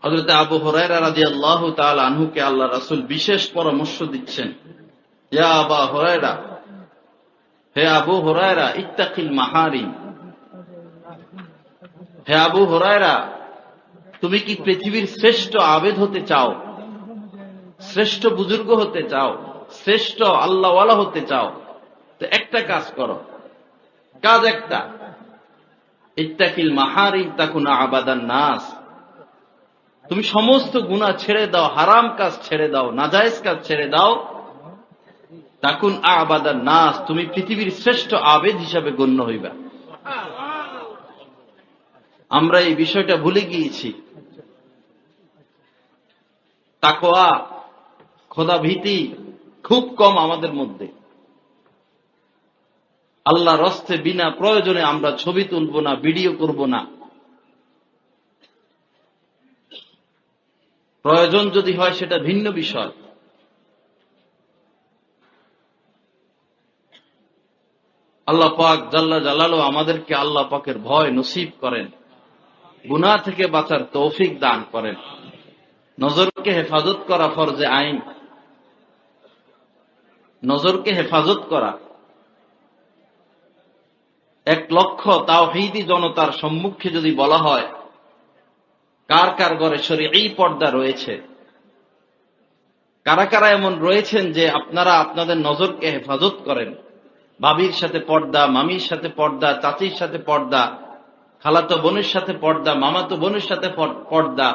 হযরত আবু হুরায়রা রাদিয়াল্লাহু তাআলা আনহুকে আল্লাহ রাসূল বিশেষ পরামর্শ দিচ্ছেন, ইয়া আবা হুরায়রা, হে আবু হুরায়রা, ইত্তাকিল মাহারিম। হে আবু হুরায়রা, তুমি কি পৃথিবীর শ্রেষ্ঠ আবেদ হতে চাও, শ্রেষ্ঠ বুজুর্গ হতে চাও, শ্রেষ্ঠ আল্লাহওয়ালা হতে চাও? তো একটা কাজ করো, কাজ একটা, ইত্তাকিল মাহারিম তাকুনা আবাদান নাস। তুমি সমস্ত গুনাহ ছেড়ে দাও, হারাম কাজ ছেড়ে দাও, নাজায়েজ কাজ ছেড়ে দাও, তাকুন আবাদান নাস, তুমি পৃথিবীর শ্রেষ্ঠ আবেদ হিসাবে গণ্য হইবা। আমরা এই বিষয়টা ভুলে গিয়েছি। তাকওয়া, খোদা ভীতি খুব কম আমাদের মধ্যে। আল্লাহর রাস্তে বিনা প্রয়োজনে আমরা ছবি তুলব না, ভিডিও করব না। প্রয়োজন যদি হয় সেটা ভিন্ন বিষয়। আল্লাহ পাক জাল্লা জালালু আমাদেরকে আল্লাহ পাকের ভয় নসিব করেন, গুনাহ থেকে বাঁচার তৌফিক দান করেন। নজরকে হেফাজত করা ফরজে আইন। নজরকে হেফাজত করা। 1,00,000 তাওহীদি জনতার সম্মুখে যদি বলা হয় কার কার ঘরে শরঈ পর্দা রয়েছে, কারা কারা এমন রয়েছেন যে আপনারা আপনাদের নজরকে হেফাজত করেন, ভাবির সাথে পর্দা, মামির সাথে পর্দা, চাচির সাথে পর্দা, খালাতো বোনের সাথে পর্দা, মামাতো বোনের সাথে পর্দা,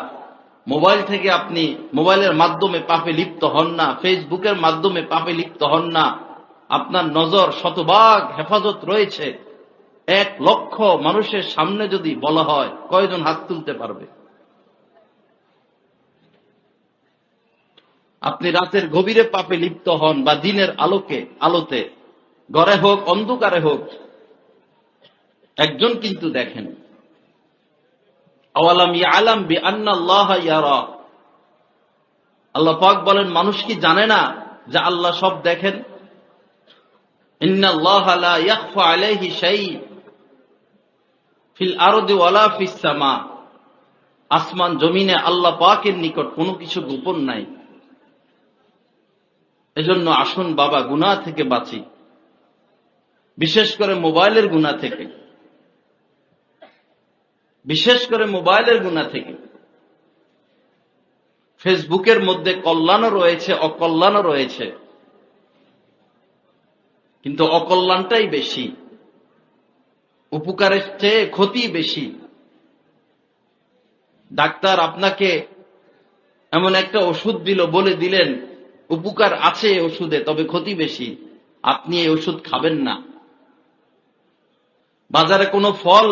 মোবাইল থেকে আপনি মোবাইলের মাধ্যমে পাপে লিপ্ত হন না, ফেসবুকের মাধ্যমে পাপে লিপ্ত হন না, আপনার নজর শতভাগ হেফাজত রয়েছে, 1,00,000 মানুষের সামনে যদি বলা হয় কয়জন হাত তুলতে পারবে? আপনি রাতের গভীরে পাপে লিপ্ত হন বা দিনের আলোতে, ঘরে হোক অন্ধকারে হোক, একজন কিন্তু দেখেন। আওয়ালাম ইয়ালাম বিআন্নাল্লাহা ইয়ারা। আল্লাহ পাক বলেন, মানুষ কি জানে না যে আল্লাহ সব দেখেন? ইন্নাল্লাহা লা ইয়াখফা আলাইহি শাই ফিল আরদি ওয়ালা ফিস সামা। আসমান জমিনে আল্লাহ পাকের নিকট কোনো কিছু গোপন নাই। এজন্য আসুন বাবা, গুনাহ থেকে বাঁচি, বিশেষ করে মোবাইলের গুনাহ থেকে, বিশেষ করে মোবাইলের গুনাহ থেকে। ফেসবুকের মধ্যে কল্যাণও রয়েছে, অকল্যাণও রয়েছে, কিন্তু অকল্যাণটাই বেশি, উপকারের চেয়ে ক্ষতি বেশি। ডাক্তার আপনাকে এমন একটা ওষুধ দিল, বলে দিলেন উপকার আছে ওষুধে, তবে ক্ষতি বেশি, আপনি এই ওষুধ খাবেন না। বাজারে কোনো ফল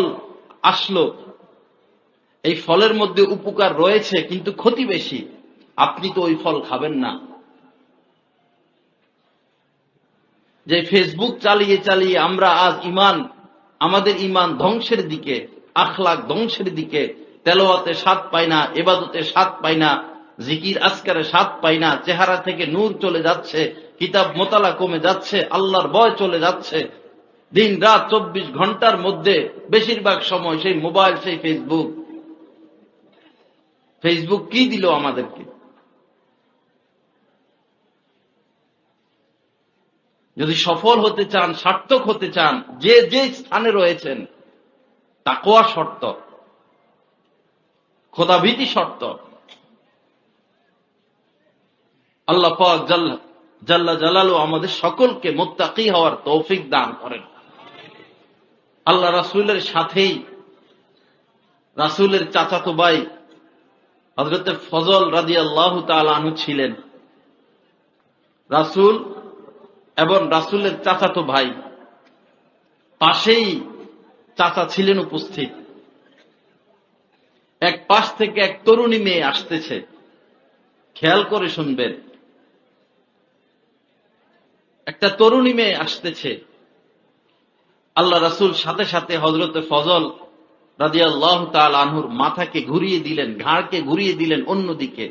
আসলো, এই ফলের মধ্যে উপকার রয়েছে কিন্তু ক্ষতি বেশি, আপনি তো ওই ফল খাবেন না। যে ফেসবুক চালিয়ে চালিয়ে আমরা আজ আমাদের ঈমান ধ্বংসের দিকে, আখলাক ধ্বংসের দিকে, তেলাওয়াতে স্বাদ পাই না, ইবাদতে স্বাদ পাই না, জিকির আজকারে স্বাদ পাই না, চেহারা থেকে নূর চলে যাচ্ছে, কিতাব মোতালা কমে যাচ্ছে, আল্লাহর ভয় চলে যাচ্ছে। দিন রাত 24 ঘন্টার মধ্যে বেশিরভাগ সময় সেই মোবাইল, সেই ফেসবুক। ফেসবুক কি দিল আমাদেরকে? যদি সফল হতে চান, সার্থক হতে চান, যে যে স্থানে রয়েছেন, তাকওয়া শর্ত, খোদাভীতি শর্ত। আল্লাহ পাক জাল্লা জালালু আমাদের সকলকে মুত্তাকি হওয়ার তৌফিক দান করেন। আল্লাহ রাসূলের সাথেই রাসূলের চাচাতো ভাই হযরত ফজল রাদিয়াল্লাহু তাআলা আনহু ছিলেন। রাসূল এবং রাসূলের চাচাতো ভাই, পাশেই চাচা ছিলেন উপস্থিত। এক পাশ থেকে এক তরুণী মেয়ে আসতেছে, খেয়াল করে শুনবেন। একটা তরুণী মেয়ে আসতেছে, আল্লাহ রাসূল সাথে সাথে হযরত ফজল রাদিয়াল্লাহু তাআলা আনহুর মাথাকে ঘুরিয়ে দিলেন, ঘাড়কে ঘুরিয়ে দিলেন অন্যদিকে।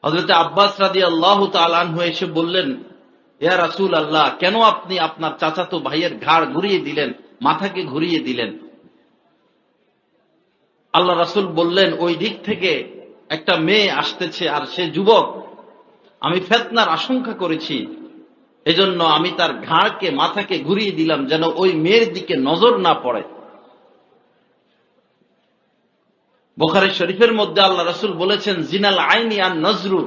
হযরত আব্বাস রাদিয়াল্লাহু তাআলা আনহু এসে বললেন, ইয়া রাসূলুল্লাহ, কেন আপনি আপনার চাচাতো ভাইয়ের ঘাড় ঘুরিয়ে দিলেন, মাথাকে ঘুরিয়ে দিলেন? আল্লাহ রাসূল বললেন, ওই দিক থেকে একটা মেয়ে আসতেছে আর সে যুবক, আমি ফিতনার আশঙ্কা করেছি, এজন্য আমি তার ঘাড়কে মাথাকে ঘুরিয়ে দিলাম যেন ওই মেয়ের দিকে নজর না পড়ে। বুখারী শরীফের মধ্যে আল্লাহ রাসূল বলেছেন, জিনাল আইনি আন নজরু,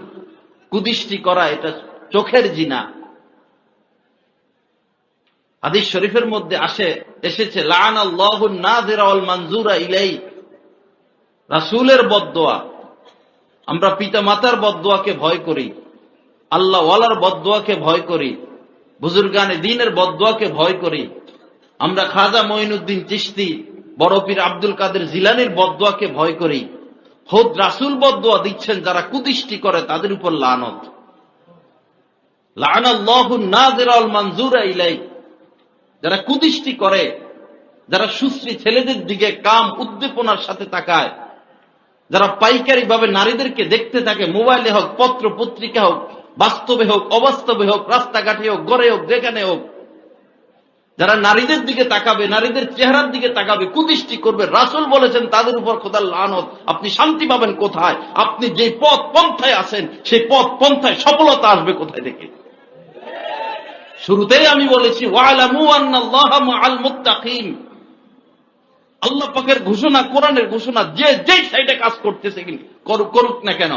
কুদৃষ্টি করা এটা চোখের জিনা। হাদিস শরীফের মধ্যে এসেছে, লাআনাল্লাহু নাযিরা ওয়াল মানজুরা ইলাই, রাসূলের বদদোয়া। আমরা পিতা মাতার বদদোয়াকে ভয় করি, আল্লাহ ওয়ালার বদদোয়াকে ভয় করি, বুজুর্গানে দ্বীনের বদদোয়াকে ভয় করি। আমরা খাজা মঈনুদ্দিন চিশতি, বড় পীর আব্দুল কাদের জিলানীর বদদোয়াকে ভয় করি। খোদ রাসূল বদদোয়া দিচ্ছেন, যারা কুদৃষ্টি করে তাদের উপর লানত। লাআনাল্লাহু নাযিরা ওয়াল মানজুরা ইলাই, যারা কুদৃষ্টি করে, যারা সুশ্রী ছেলেদের দিকে কাম উদ্দীপনার সাথে তাকায়, যারা পাইকারি ভাবে নারীদেরকে দেখতে থাকে, মোবাইলে হোক, পত্র পত্রিকা হোক, বাস্তবে হোক, অবাস্তবে হোক, রাস্তাঘাটে হোক, ঘরে হোক, যেখানে হোক, যারা নারীদের দিকে তাকাবে, নারীদের চেহারার দিকে তাকাবে, কুদৃষ্টি করবে, রাসূল বলেছেন তাদের উপর খোদার লানত। আপনি শান্তি পাবেন কোথায়? আপনি যে পথ পন্থায় আছেন সেই পথ পন্থায় সফলতা আসবে কোথায় থেকে? শুরুতেই আমি বলেছি, ওয়ালামু আন্নাল্লাহা মাআল মুত্তাকিন। আল্লাহ পাকের ঘোষণা, কোরআনের ঘোষণা, যে যেই সাইডে কাজ করতেছে করুক না কেন,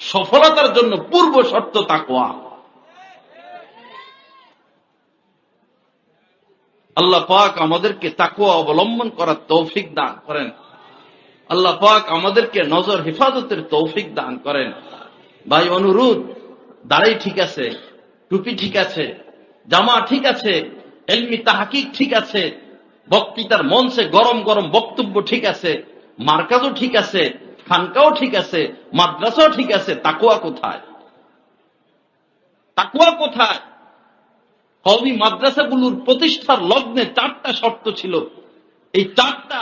সফলতার জন্য পূর্ব শর্ত তাকওয়া। আল্লাহ পাক আমাদেরকে তাকওয়া অবলম্বন করার তৌফিক দান করেন। আল্লাহ পাক আমাদেরকে নজর হেফাজতের তৌফিক দান করেন। ভাই, অনুরোধ, দাড়ি ঠিক আছে, টুপি ঠিক আছে, জামা ঠিক আছে, ইলমি তাহকিক ঠিক আছে, বক্তৃতার মঞ্চে গরম গরম বক্তব্য ঠিক আছে, মার্কাজও ঠিক আছে, খানকাও ঠিক আছে, মাদ্রাসাও ঠিক আছে, তাকওয়া কোথায়? তাকওয়া কোথায়? কওমি মাদ্রাসাগুলোর প্রতিষ্ঠার লগ্নে 4টা শর্ত ছিল। এই 4টা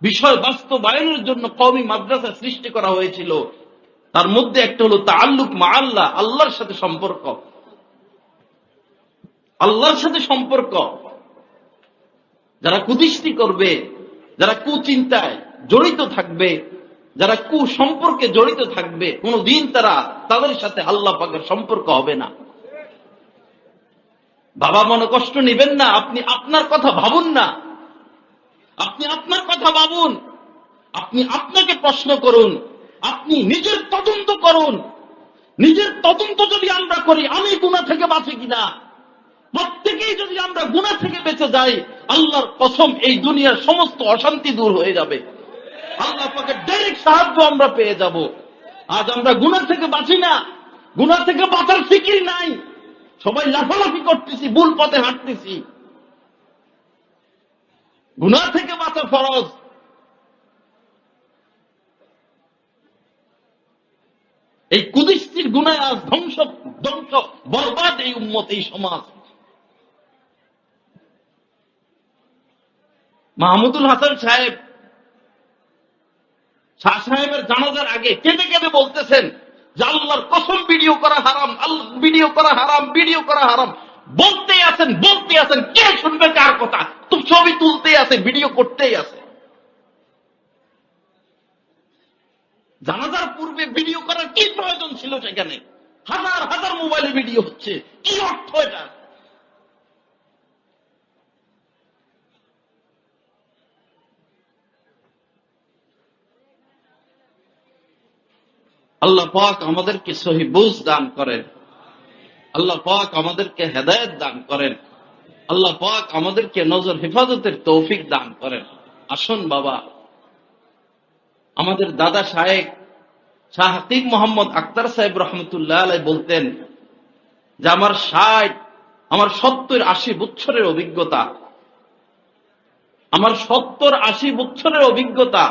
বিষয় বাস্তবায়নের জন্য কওমি মাদ্রাসা সৃষ্টি করা হয়েছিল। তার মধ্যে একটা হলো তাআল্লুক মা আল্লাহ, আল্লাহর সাথে সম্পর্ক। আল্লাহর সাথে সম্পর্ক। যারা কুদৃষ্টি করবে, যারা কুচিন্তায় জড়িত থাকবে, যারা কুসম্পর্কে জড়িত থাকবে, কোনদিন তাদের সাথে আল্লাহ পাকের সম্পর্ক হবে না। বাবা মনে কষ্ট নেবেন না, আপনি আপনার কথা ভাবুন না, আপনি আপনার কথা ভাবুন, আপনি আপনাকে প্রশ্ন করুন, আপনি নিজের তদন্ত করুন। নিজের তদন্ত যদি আমরা করি, আমি গুনাহ থেকে বাঁচি কিনা, প্রত্যেকেই যদি আমরা গুনাহ থেকে বেঁচে যাই, আল্লাহর কসম এই দুনিয়ার সমস্ত অশান্তি দূর হয়ে যাবে। আল্লাহ পাকের ডাইরেক্ট সাহায্য আমরা পেয়ে যাব। আজ আমরা গুনাহ থেকে বাঁচি না, গুনাহ থেকে বাঁচার ফিকির নাই, সবাই লাফালাফি করতেছি, ভুল পথে হাঁটতেছি। গুনাহ থেকে বাঁচা ফরজ। এই কুদৃষ্টির গুনাহ আজ ধ্বংস বরবাদ এই উম্মত, এই সমাজ। মাহমুদুল হাসান সাহেব, শাহ সাহেবের জানাজার আগে কেঁদে কেঁদে বলতেছেন যে আল্লাহর কসম ভিডিও করা হারাম, ভিডিও করা হারাম, ভিডিও করা হারাম। বলতেই আছেন, কে শুনবে কার কথা? তুমি ছবি তুলতেই আছে, ভিডিও করতেই আছে। জানাজার পূর্বে ভিডিও করার কি প্রয়োজন ছিল সেখানে? হাজার হাজার মোবাইলে ভিডিও হচ্ছে, কি অর্থ এটা? আল্লাহ পাক আমাদেরকে সহি বুঝ দান করেন। আল্লাহ পাক আমাদেরকে হেদায়েত দান করেন। আল্লাহ পাক আমাদেরকে নজর হেফাজতের তৌফিক দান করেন। আসুন বাবা, আমাদের দাদা শায়েখ শাহ হাকিম মোহাম্মদ আখতার সাহেব রহমতুল্লাহ আলাইহি বলতেন যে আমার 70-80 বছরের অভিজ্ঞতা, আমার 70-80 বছরের অভিজ্ঞতা,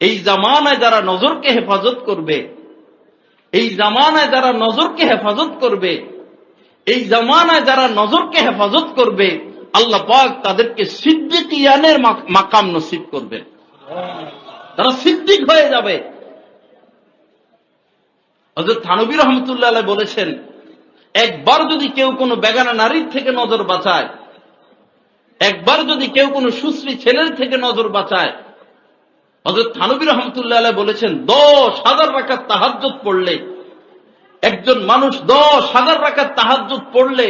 এই জামানায় যারা নজরকে হেফাজত করবে, এই জামানায় যারা নজরকে হেফাজত করবে, এই জামানায় যারা নজরকে হেফাজত করবে, আল্লাহ পাক তাদেরকে সিদ্দিকিয়ানের মাকাম নসিব করবেন। তারা সিদ্দিক হয়ে যাবে। হযরত থানভী রহমতুল্লাহ আলাইহি বলেছেন, একবার যদি কেউ কোনো বেগানা নারীর থেকে নজর বাঁচায়, একবার যদি কেউ কোনো সুশ্রী ছেলের থেকে নজর বাঁচায়, হযরত থানবী রাহমাতুল্লাহ আলাইহি বলেছেন 10,000 রাকাত তাহাজ্জুদ পড়লে, একজন মানুষ 10,000 রাকাত তাহাজ্জুদ পড়লে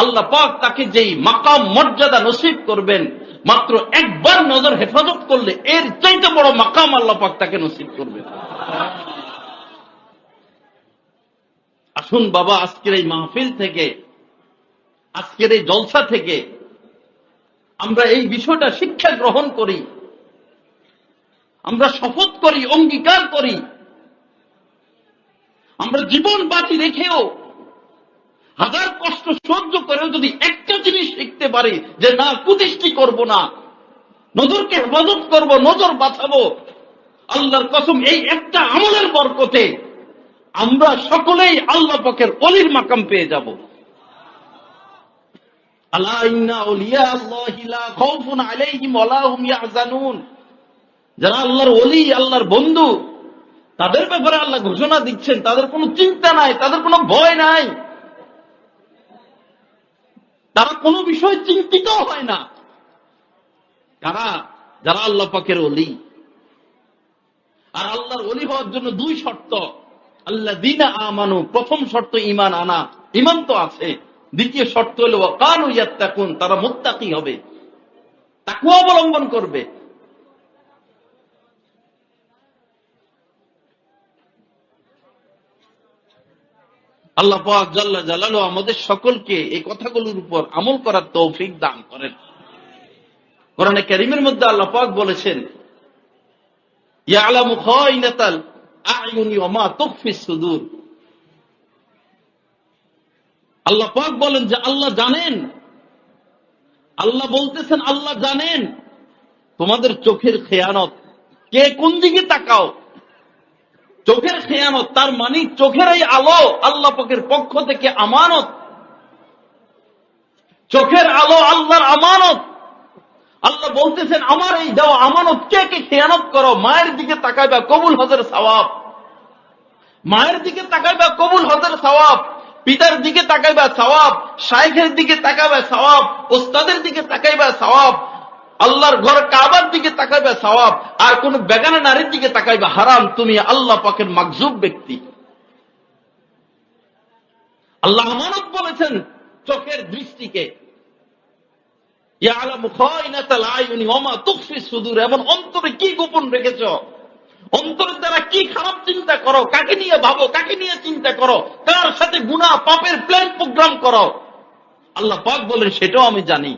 আল্লাহ পাক তাকে যেই মাকাম মর্যাদা নসিব করবেন, মাত্র একবার নজর হেফাজত করলে এর চাইতে বড় মাকাম আল্লাহ পাক তাকে নসিব করবেন। আসুন বাবা, আজকের এই মাহফিল থেকে, আজকের এই জলসা থেকে আমরা এই বিষয়টা শিক্ষা গ্রহণ করি, আমরা শপথ করি, অঙ্গীকার করি, আমরা জীবন বাঁচি রেখেও হাজার কষ্ট সহ্য করেও যদি একটা জিনিস শিখতে পারি যে না, কুদৃষ্টি করব না, নজরকে হেফাজত করব, নজর বাঁচাবো, আল্লাহর কসম এই একটা আমলের বরকতে আমরা সকলেই আল্লাহ পাকের ওলির মাকাম পেয়ে যাব। আলা ইন্না আউলিয়া আল্লাহি লা খাউফুন আলাইহিম ওয়া লা হুম ইয়াহজানুন। যারা আল্লাহর ওলি, আল্লাহর বন্ধু, তাদের ব্যাপারে আল্লাহ ঘোষণা দিচ্ছেন তাদের কোনো চিন্তা নাই, তাদের কোনো ভয় নাই, তারা কোনো বিষয় চিন্তিত হয় না। যারা আল্লাহ পাকের ওলি। আর আল্লাহর ওলি হওয়ার জন্য দুই শর্ত। আল্লাযীনা আমানু, প্রথম শর্ত ঈমান আনা, ঈমান তো আছে। দ্বিতীয় শর্ত হলো ওয়া কানু ইয়াত্তাকুন, তারা মুত্তাকি হবে, তাকওয়া অবলম্বন করবে। আল্লাহ পাক জাল্লা জালালুহু আমাদের সকলকে এই কথাগুলোর উপর আমল করার তৌফিক দান করেন। কোরআনে কারীমের মধ্যে আল্লাহ পাক বলেছেন, ইয়ালামু খায়িনাতাল আ'য়ুনি ওয়া মা তুখফিস সুদূর। আল্লাহ পাক বলেন যে আল্লাহ জানেন, আল্লাহ বলতেছেন আল্লাহ জানেন তোমাদের চোখের খেয়ানত, কে কোন দিকে তাকাও। চোখের খেয়ানত তার মানে চোখের এই আলো আল্লাহ পাকের পক্ষ থেকে আমানত। চোখের আলো আল্লাহর আমানত। আল্লাহ বলতেছেন আমার এই দেওয়া আমানত কে কে খেয়ানত করো, মায়ের দিকে তাকাইবা কবুল হজের সওয়াব, মায়ের দিকে তাকাইবা কবুল হজের সওয়াব, পিতার দিকে তাকাইবা সওয়াব, শাইখের দিকে তাকাইবা সওয়াব, উস্তাদের দিকে তাকাইবা সওয়াব, আল্লাহর ঘর কাবার দিকে তাকাইবা সওয়াব। আর কোন বেগানা নারীর দিকে তাকাইবা হারাম, তুমি আল্লাহ পাকের মাগজুব ব্যক্তি। আল্লাহ আমানত বলেছেন চোখের দৃষ্টিকে। ইয়ালামু খায়িনাতাল আ'য়ুনি ওয়া মা তুখফিস সুদূর, এবং অন্তরে কি গোপন রেখেছ, অন্তরের দ্বারা কি খারাপ চিন্তা করো, কাকে নিয়ে ভাবো, কাকে নিয়ে চিন্তা করো, কার সাথে গুনাহ পাপের প্ল্যান প্রোগ্রাম করো, আল্লাহ পাক বলেন সেটাও আমি জানি।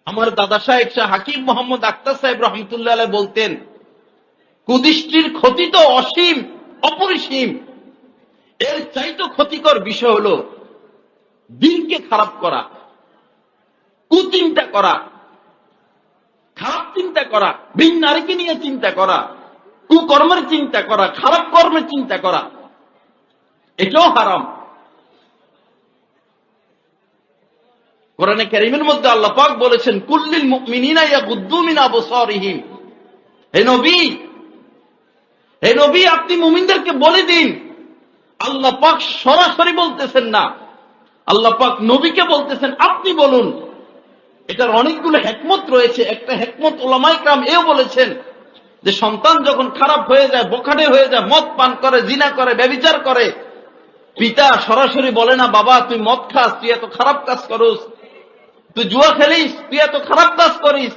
আমার দাদা সাহেব শাহ হাকিম মোহাম্মদ আখতার সাহেব রহমতুল্লাহ আলাইহি বলতেন, কুদৃষ্টির ক্ষতি তো অসীম, অপরিসীম, এর চাইতে ক্ষতিকর বিষয় হলো দিনকে খারাপ করা, কুচিন্তা করা, খারাপ চিন্তা করা, ভিন নারীকে নিয়ে চিন্তা করা, কুকর্মের চিন্তা করা, খারাপ কর্মের চিন্তা করা, এটাও হারাম। কোরআনে কারীমের মধ্যে আল্লাহ পাক বলেছেন কুল্লিল মুমিনিনা ইয়াগুদ্দু মিন আবসারিহিম। হে নবী আপনি মুমিনদেরকে বলে দিন, আল্লাহ পাক সরাসরি বলতেছেন না, আল্লাহ পাক নবীকে বলতেছেন আপনি বলুন। এটার অনেকগুলো হিকমত রয়েছে। একটা হিকমত উলামায়ে কেরাম এও বলেছেন যে সন্তান যখন খারাপ হয়ে যায়, বখাটে হয়ে যায়, মদ পান করে, জিনা করে, ব্যভিচার করে, পিতা সরাসরি বলে না বাবা তুই মদ খাস, তুই এত খারাপ কাজ করিস, তুই জুয়া খেলিস, তুই এত খারাপ কাজ করিস,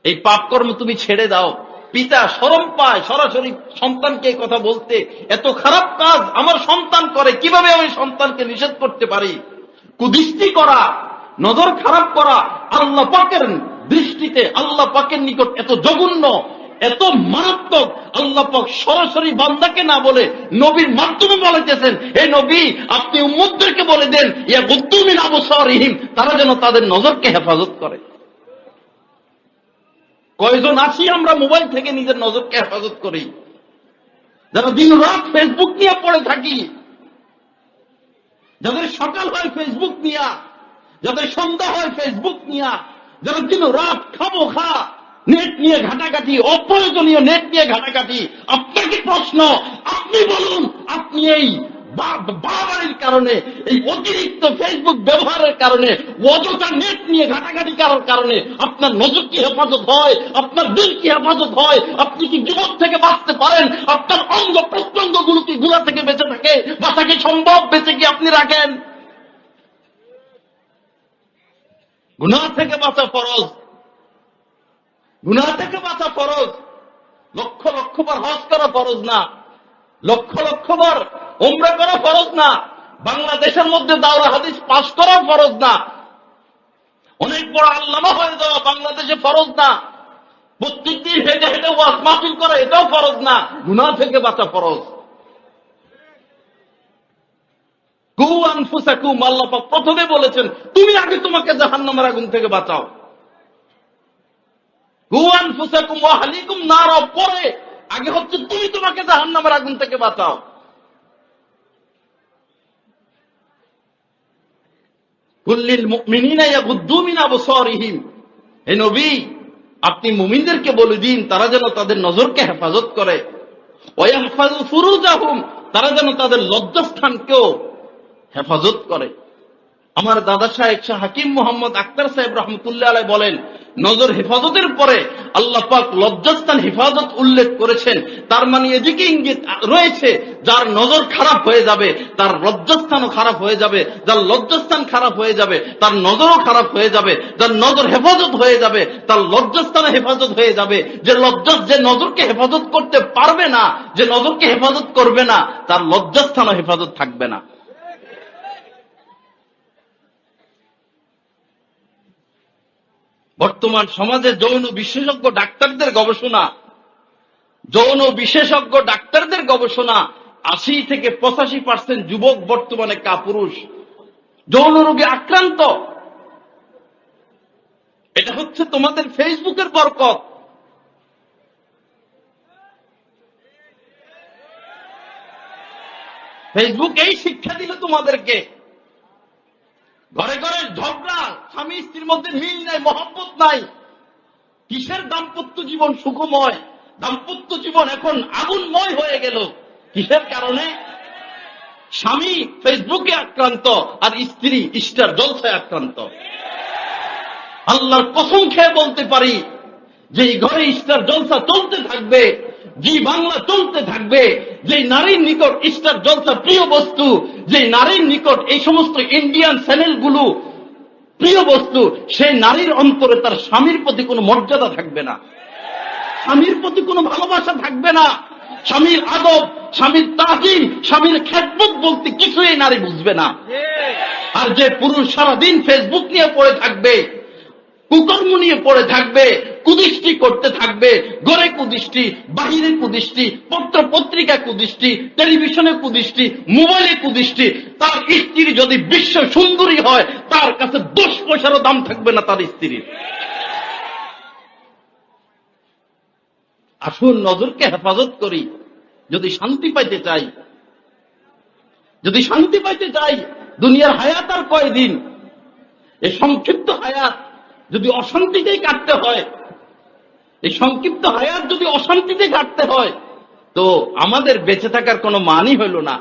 এই পাপ কর্ম তুমি ছেড়ে দাও। পিতা শরম পায় সরাসরি সন্তানকে কথা বলতে, এত খারাপ কাজ আমার সন্তান করে, কিভাবে আমি সন্তানকে নিষেধ করতে পারি। কুদৃষ্টি করা, নজর খারাপ করা আল্লাহ পাকের দৃষ্টিতে, আল্লাহ পাকের নিকট এত জঘন্য, এত মারাত্মক। আল্লাহ পাক সরাসরি বান্দাকে না বলে নবীর মাধ্যমে বলেছেন, হে নবী আপনি উম্মতদেরকে বলে দেন ইয়াগুদ্দু মিন আবসারিহিম, তারা যেন তাদের নজরকে হেফাজত করে। কয়জন আছি আমরা মোবাইল থেকে নিজের নজরকে হেফাজত করি, যারা দিন রাত ফেসবুক নিয়ে পড়ে থাকি, যাদের সকাল হয় ফেসবুক নিয়া, যাদের সন্ধ্যা হয় ফেসবুক নিয়া, যারা দিন রাত খাবো খা নেট নিয়ে ঘাটাঘাটি, অপ্রয়োজনীয় নেট নিয়ে ঘাটাঘাটি। আপনাকে প্রশ্ন, আপনি বলুন আপনি এই বাড়াবাড়ির কারণে, এই অতিরিক্ত ফেসবুক ব্যবহারের কারণে, অযথা নেট নিয়ে ঘাটাঘাটি করার কারণে আপনার নজর কি হেফাজত হয়, আপনার দিল কি হেফাজত হয়, আপনি কি জীবন থেকে বাঁচতে পারেন, আপনার অঙ্গ প্রত্যঙ্গ গুলো কি গুলা থেকে বেঁচে থাকে, বাঁচা কি সম্ভব, বেঁচে কি আপনি রাখেন? গুনাহ থেকে বাঁচা ফরজ, গুনাহ থেকে বাঁচা ফরজ। লক্ষ লক্ষ বার হজ করা ফরজ না, লক্ষ লক্ষ বার উমরা করা ফরজ না, বাংলাদেশের মধ্যে দাওরা হাদিস পাশ করা ফরজ না, অনেক বড় আল্লামা হয়ে যাওয়া বাংলাদেশে ফরজ না, প্রত্যেকদিন হেঁটে হেঁটে ওয়াজ মাহফিল করা এটাও ফরজ না, গুনাহ থেকে বাঁচা ফরজ। কু আনফুসাকুম, আল্লাহ পাক প্রথমে বলেছেন তুমি আগে তোমাকে জাহান্নামের আগুন থেকে বাঁচাও। কু আনফুসাকুম ওয়া আহলিকুম নার, পরে আগে হচ্ছে তুমি তোমাকে জাহান্নামের আগুন থেকে বাঁচাও। কুল্লিল মুমিনিনা ইয়াগুদ্দু মিন আবসারিহিম, হে নবী আপনি মুমিনদেরকে বলে দিন তারা যেন তাদের নজরকে হেফাজত করে। ওয়া ইয়াহফাযু ফুরুজাহুম, তারা যেন তাদের লজ্জাস্থানকেও হেফাজত করে। আমার দাদা সাহেব শাহ হাকিম মোহাম্মদ আক্তার সাহেব রহমতুল্লাহ আলাইহি বলেন, নজর হেফাজতের পরে আল্লাহ পাক লজ্জাস্থান হেফাজত উল্লেখ করেছেন, তার মানে এদিকে ইঙ্গিত রয়েছে যার নজর খারাপ হয়ে যাবে তার লজ্জাস্থানও খারাপ হয়ে যাবে, যার লজ্জাস্থান খারাপ হয়ে যাবে তার নজরও খারাপ হয়ে যাবে, যার নজর হেফাজত হয়ে যাবে তার লজ্জাস্থানও হেফাজত হয়ে যাবে। যে নজরকে হেফাজত করতে পারবে না, যে নজরকে হেফাজত করবে না, তার লজ্জাস্থানও হেফাজত থাকবে না। বর্তমান সমাজে যৌন বিশেষজ্ঞ ডাক্তারদের গবেষণা, যৌন বিশেষজ্ঞ ডাক্তারদের গবেষণা ৮০ থেকে ৮৫% যুবক বর্তমানে কাপুরুষ, যৌন রোগে আক্রান্ত। এটা হচ্ছে তোমাদের ফেসবুকের বরকত। ফেসবুক এই শিক্ষা দিল তোমাদেরকে। ঘরে ঘরে ঝগড়া, স্বামী স্ত্রীর মধ্যে মিল নাই, মহব্বত নাই। কিসের দাম্পত্য জীবন সুখময়, দাম্পত্য জীবন এখন আগুনময় হয়ে গেল। কিসের কারণে? স্বামী ফেসবুকে আক্রান্ত আর স্ত্রী স্টার জলসায় আক্রান্ত। আল্লাহর কসম খেয়ে বলতে পারি, যে ঘরে স্টার জলসা চলতে থাকবে, জি বাংলা চলতে থাকবে, যে নারীর নিকট স্টার জলসা প্রিয় বস্তু, যে নারীর নিকট এই সমস্ত ইন্ডিয়ান চ্যানেলগুলো প্রিয় বস্তু, সেই নারীর অন্তরে তার স্বামীর প্রতি কোনো মর্যাদা থাকবে না, স্বামীর প্রতি কোনো ভালোবাসা থাকবে না, স্বামীর আদব, স্বামীর তাজিম, স্বামীর খেদমত বলতে কিছুই নারী বুঝবে না। আর যে পুরুষ সারাদিন ফেসবুক নিয়ে পড়ে থাকবে, কুকর্ম নিয়ে পড়ে থাকবে, কুদৃষ্টি করতে থাকবে, ঘরে কুদৃষ্টি, বাহিরে কুদৃষ্টি, পত্র পত্রিকা কুদৃষ্টি, টেলিভিশনে কুদৃষ্টি, মোবাইলে কুদৃষ্টি, তার স্ত্রী যদি বিশ্ব সুন্দরী হয় তার কাছে 10 পয়সারও দাম থাকবে না তার স্ত্রীর। আসুন নজরকে হেফাজত করি। যদি শান্তি পাইতে চাই, যদি শান্তি পাইতে চাই, দুনিয়ার হায়াত আর কয়দিন, এই সংক্ষিপ্ত হায়াত যদি অশান্তিতেই কাটতে হয়, এই সংক্ষিপ্ত হায়াত যদি অশান্তিতে কাটতে হয়, তো আমাদের বেঁচে থাকার কোনো মানই হইল না।